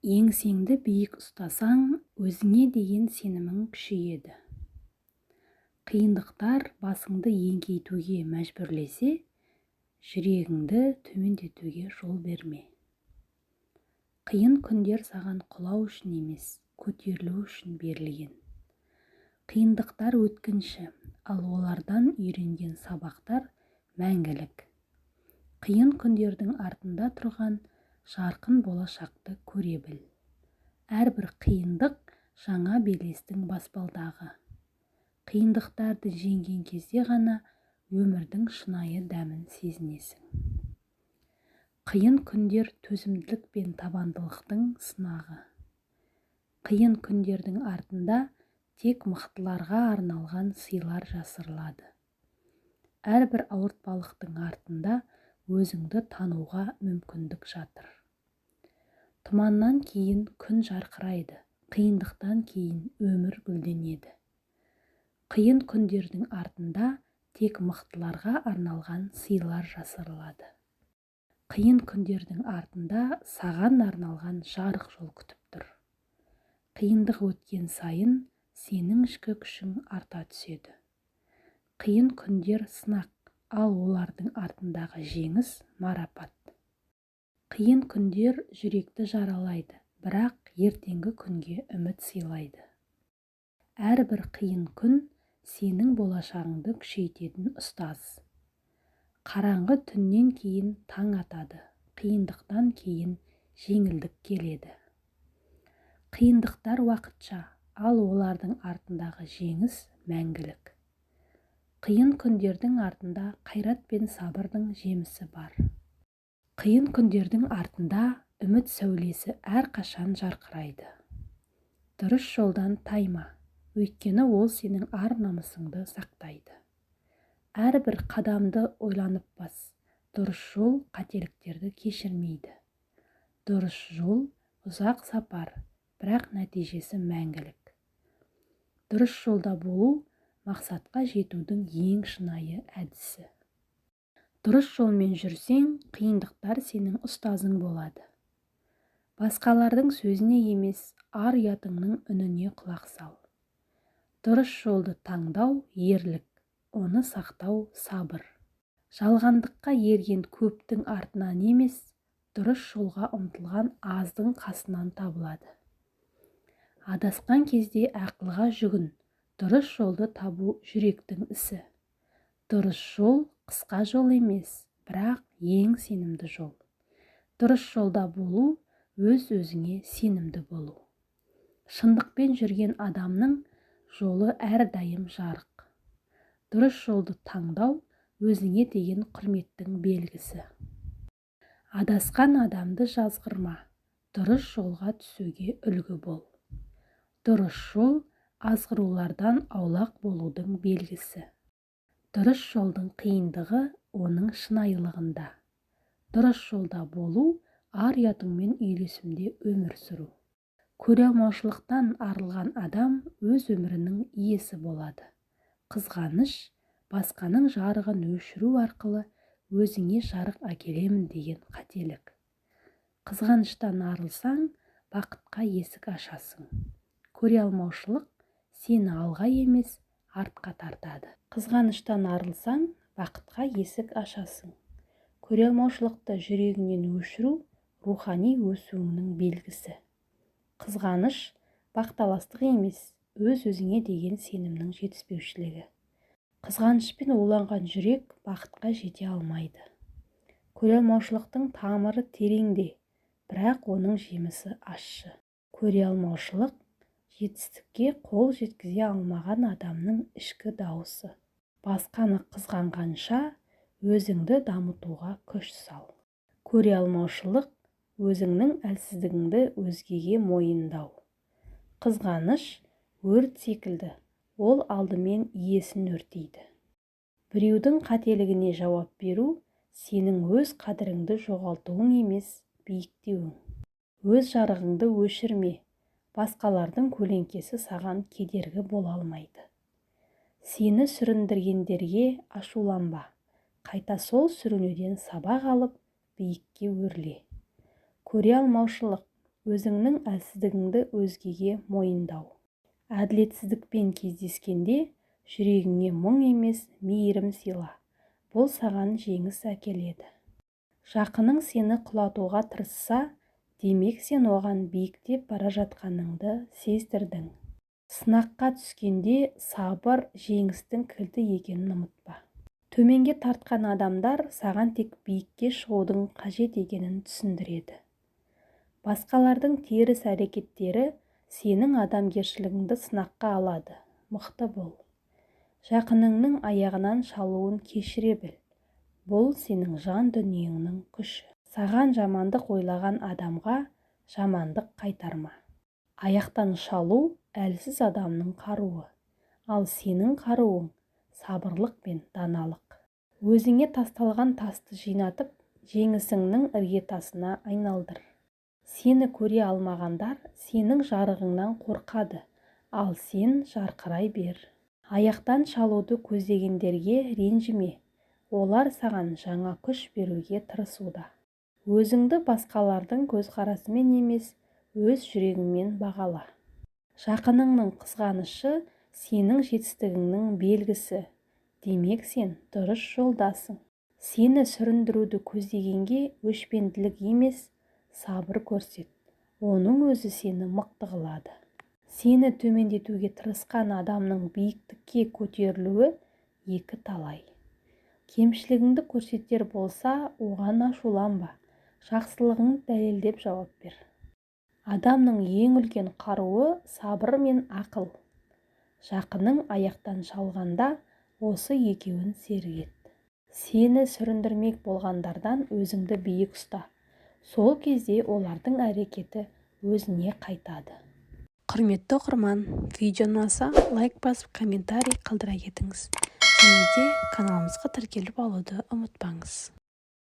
Еңсеңді биік ұстасаң, өзіңе деген сенімің күшейеді. Қиындықтар басыңды еңкейтуге мәжбүрлесе, жүрегіңді төмендетуге жол берме. Қиын күндер саған құлау үшін емес, көтерілу үшін берілген. Қиындықтар өткінші, ал олардан үйренген сабақтар мәңгілік. Қиын күндердің артында тұрған жарқын болашақты көре біл. Әрбір қиындық жаңа белестің баспалдағы. Қиындықтарды жеңген кезде ғана өмірдің шынайы дәмін сезінесің. Қиын күндер төзімділік пен табандылықтың сынағы. Қиын күндердің артында тек мықтыларға арналған сыйлар жасырылады. Әрбір ауыртпалықтың артында өзіңді тануға мүмкіндік жатыр. Тұманнан кейін күн жарқырайды, қиындықтан кейін өмір гүлденеді. Қиын күндердің артында тек мықтыларға арналған сыйлар жасырылады. Қиын күндердің артында саған арналған жарық жол күтіп тұр. Қиындық өткен сайын сенің ішкі күшің арта түседі. Қиын күндер сынақ, ал олардың артындағы жеңіс марапат. Қиын күндер жүректі жаралайды, бірақ ертеңгі күнге үміт сыйлайды. Әрбір қиын күн сенің болашағыңды күшейтетін ұстаз. Қараңғы түннен кейін таң атады, қиындықтан кейін жеңілдік келеді. Қиындықтар уақытша, ал олардың артындағы жеңіс мәңгілік. Қиын күндердің артында қайрат пен сабырдың жемісі бар. Қиын күндердің артында үміт сәулесі әрқашан жарқырайды. Дұрыс жолдан тайма, өйткені ол сенің ар-намысыңды сақтайды. Әрбір қадамды ойланып бас, дұрыс жол қателіктерді кешірмейді. Дұрыс жол ұзақ сапар, бірақ нәтижесі мәңгілік. Дұрыс жолда болу мақсатқа жетудің ең шынайы әдісі. Дұрыс жолмен жүрсең, қиындықтар сенің ұстазың болады. Басқалардың сөзіне емес, ар-ұятыңның үніне құлақ сал. Дұрыс жолды таңдау ерлік, оны сақтау сабыр. Жалғандыққа ерген көптің артынан емес, дұрыс жолға ұмтылған аздың қасынан табылады. Адасқан кезде ақылға жүгін, дұрыс жолды табу жүректің ісі. Дұрыс жол қысқа жол емес, бірақ ең сенімді жол. Дұрыс жолда болу, өз-өзіңе сенімді болу. Шындықпен жүрген адамның жолы әрдайым жарық. Дұрыс жолды таңдау өзіңе деген құрметтің белгісі. Адасқан адамды жазғырма, дұрыс жолға түсуге үлгі бол. Дұрыс жол азғырулардан аулақ болудың белгісі. Дұрыс жолдың қиындығы оның шынайылығында. Дұрыс жолда болу, ар-ұятыңмен үйлесімде өмір сүру. Көре алмаушылықтан арылған адам өз өмірінің иесі болады. Қызғаныш, басқаның жарығын өшіру арқылы өзіңе жарық әкелемін деген қателік. Қызғаныштан арылсаң, бақытқа есік ашасың. Көре алмаушылық сені алға емес, артқа тартады. Қызғаныштан арылсаң, бақытқа есік ашасың. Көре алмаушылықты жүрегіңнен өшіру рухани өсуіңнің белгісі. Қызғаныш бақталастық емес, өз-өзіңе деген сенімнің жетіспеушілігі. Қызғанышпен уланған жүрек бақытқа жете алмайды. Көре алмаушылықтың тамыры тереңде, бірақ оның жемісі ащы. Көре алмаушылық жетістікке қол жеткізе алмаған адамның ішкі дауысы. Басқаны қызғанғанша, өзіңді дамытуға күш сал. Көре алмаушылық өзіңнің әлсіздігіңді өзгеге мойындау. Қызғаныш өрт секілді, ол алдымен иесін өртейді. Біреудің қателігіне жауап беру сенің өз қадіріңді жоғалтуың емес, биіктеуің. Өз жарығыңды өшірме, басқалардың көлеңкесі саған кедергі бола алмайды. Сені сүріндіргендерге ашуланба, қайта сол сүрінуден сабақ алып, биікке өрле. Көре алмаушылық өзіңнің әлсіздігіңді өзгеге мойындау. Әділетсіздікпен кездескенде жүрегіңе мұң емес, мейірім сыйла. Бұл саған жеңіс әкеледі. Жақының сені құлатуға тырысса, демек сен оған биіктеп бара жатқаныңды сездірдің. Сынаққа түскенде сабыр жеңістің кілті екенін ұмытпа. Төменге тартқан адамдар саған тек биікке шығудың қажет екенін түсіндіреді. Басқалардың теріс әрекеттері сенің адамгершілігіңді сынаққа алады. Мықты бол. Жақыныңның аяғынан шалуын кешіре біл. Бұл сенің жан дүниеңнің күші. Саған жамандық ойлаған адамға жамандық қайтарма. Аяқтан шалу әлсіз адамның қаруы, ал сенің қаруың сабырлық пен даналық. Өзіңе тасталған тасты жинатып, жеңісіңнің іргетасына айналдыр. Сені көре алмағандар сенің жарығыңнан қорқады, ал сен жарқырай бер. Аяқтан шалуды көздегендерге ренжіме. Олар саған жаңа күш беруге тырысуда. Өзіңді басқалардың көзқарасымен емес, өз жүрегіңмен бағала. Жақыныңның қызғанышы сенің жетістігіңнің белгісі. Демек сен дұрыс жолдасың. Сені сүріндіруді көздегенге өшпенділік емес, сабыр көрсет. Оның өзі сені мықты қылады. Сені төмендетуге тырысқан адамның биіктікке көтерілуі екі талай. Кемшілігіңді көрсетер болса, оған ашуланба, жақсылығыңды дәлелдеп жауап бер. Адамның ең үлкен қаруы сабыр мен ақыл. Жақының аяқтан шалғанда осы екеуін серік ет. Сені сүріндірмек болғандардан өзіңді биік ұста. Сол кезде олардың әрекеті өзіне қайтады. Құрметті оқырман, видеоны ұнаса, лайк басып, комментарий қалдыра кетіңіз. Және де каналымызға тіркеліп алуды ұмытпаңыз.